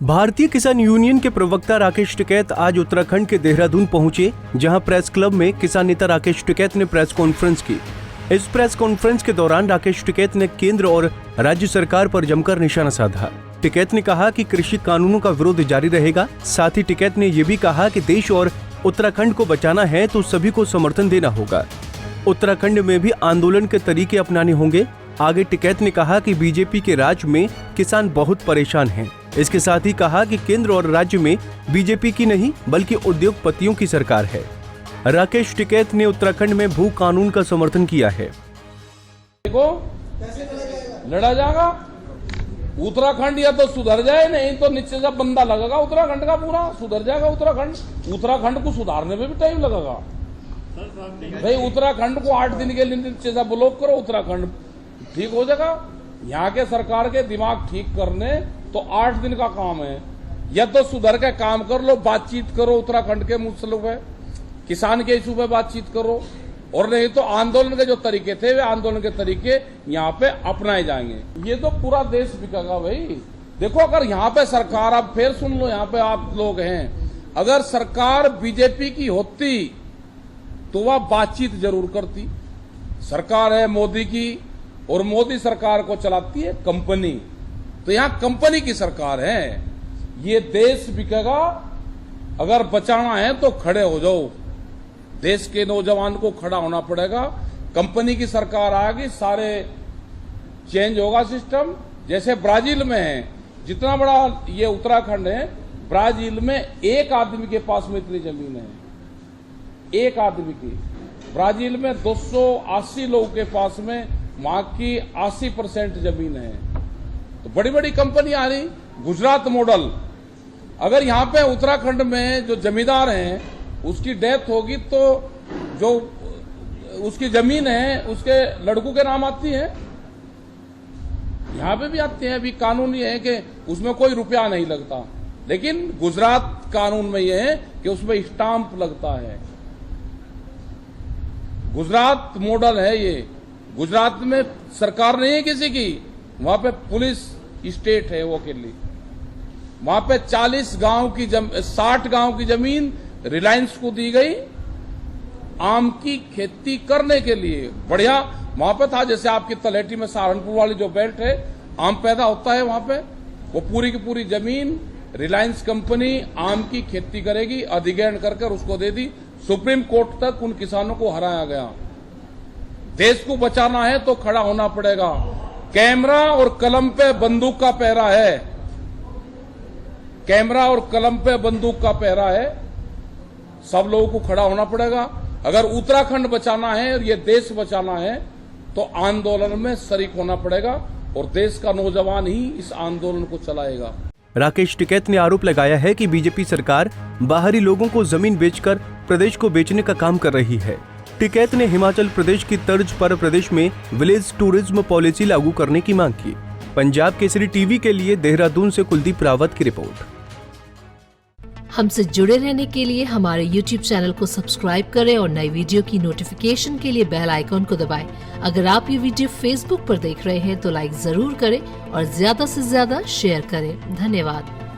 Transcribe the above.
भारतीय किसान यूनियन के प्रवक्ता राकेश टिकैत आज उत्तराखंड के देहरादून पहुंचे, जहां प्रेस क्लब में किसान नेता राकेश टिकैत ने प्रेस कॉन्फ्रेंस की। इस प्रेस कॉन्फ्रेंस के दौरान राकेश टिकैत ने केंद्र और राज्य सरकार पर जमकर निशाना साधा। टिकैत ने कहा कि कृषि कानूनों का विरोध जारी रहेगा। साथ ही टिकैत ने ये भी कहा कि देश और उत्तराखंड को बचाना है तो सभी को समर्थन देना होगा। उत्तराखंड में भी आंदोलन के तरीके अपनाने होंगे। आगे टिकैत ने कहा कि बीजेपी के राज में किसान बहुत परेशान हैं। इसके साथ ही कहा कि केंद्र और राज्य में बीजेपी की नहीं बल्कि उद्योगपतियों की सरकार है। राकेश टिकैत ने उत्तराखंड में भू कानून का समर्थन किया है। देखो लड़ा जाएगा उत्तराखंड, या तो सुधर जाए, नहीं तो नीचे से बंदा लगेगा उत्तराखंड का, पूरा सुधर जाएगा उत्तराखंड। उत्तराखंड को सुधारने में भी टाइम लगेगा भाई। उत्तराखंड को 8 दिन के लिए नीचे से ब्लॉक करो, उत्तराखंड ठीक हो जाएगा। यहाँ के सरकार के दिमाग ठीक करने तो 8 दिन का काम है। या तो सुधर के काम कर लो, बातचीत करो उत्तराखंड के मसलों पे, किसान के इशू पे बातचीत करो, और नहीं तो आंदोलन के जो तरीके थे वे आंदोलन के तरीके यहाँ पे अपनाए जाएंगे। ये तो पूरा देश बिकेगा भाई। देखो अगर यहाँ पे सरकार, आप फिर सुन लो, यहाँ पे आप लोग हैं, अगर सरकार बीजेपी की होती तो वह बातचीत जरूर करती। सरकार है मोदी की, और मोदी सरकार को चलाती है कंपनी, तो यहाँ कंपनी की सरकार है। ये देश बिकेगा। अगर बचाना है तो खड़े हो जाओ, देश के नौजवान को खड़ा होना पड़ेगा। कंपनी की सरकार आएगी, सारे चेंज होगा सिस्टम। जैसे ब्राजील में है, जितना बड़ा ये उत्तराखंड है, ब्राजील में एक आदमी के पास में इतनी जमीन है, एक आदमी की। ब्राजील में 280 लोगों के पास में वहां की 80% जमीन है। तो बड़ी बड़ी कंपनी आ रही। गुजरात मॉडल, अगर यहाँ पे उत्तराखंड में जो जमींदार हैं उसकी डेथ होगी तो जो उसकी जमीन है उसके लड़कों के नाम आती है, यहाँ पे भी आती है। अभी कानून ये है कि उसमें कोई रुपया नहीं लगता, लेकिन गुजरात कानून में ये है कि उसमें स्टाम्प लगता है। गुजरात मॉडल है ये। गुजरात में सरकार नहीं है किसी की, वहां पे पुलिस स्टेट है वो अकेली। वहां पे 40 गांव की 60 गांव की जमीन रिलायंस को दी गई आम की खेती करने के लिए। बढ़िया वहां पे था, जैसे आपकी तलेटी में सहारनपुर वाली जो बेल्ट है, आम पैदा होता है वहां पे। वो पूरी की पूरी जमीन रिलायंस कंपनी आम की खेती करेगी, अधिग्रहण कर उसको दे दी। सुप्रीम कोर्ट तक उन किसानों को हराया गया। देश को बचाना है तो खड़ा होना पड़ेगा। कैमरा और कलम पे बंदूक का पहरा है, कैमरा और कलम पे बंदूक का पहरा है। सब लोगों को खड़ा होना पड़ेगा। अगर उत्तराखंड बचाना है और ये देश बचाना है तो आंदोलन में शरीक होना पड़ेगा, और देश का नौजवान ही इस आंदोलन को चलाएगा। राकेश टिकैत ने आरोप लगाया है कि बीजेपी सरकार बाहरी लोगों को जमीन बेचकर प्रदेश को बेचने का काम कर रही है। टिकैत ने हिमाचल प्रदेश की तर्ज पर प्रदेश में विलेज टूरिज्म पॉलिसी लागू करने की मांग की। पंजाब केसरी टीवी के लिए देहरादून से कुलदीप रावत की रिपोर्ट। हमसे जुड़े रहने के लिए हमारे YouTube चैनल को सब्सक्राइब करें और नई वीडियो की नोटिफिकेशन के लिए बेल आइकॉन को दबाएं। अगर आप ये वीडियो Facebook पर देख रहे हैं तो लाइक जरूर करें और ज्यादा से ज्यादा शेयर करें। धन्यवाद।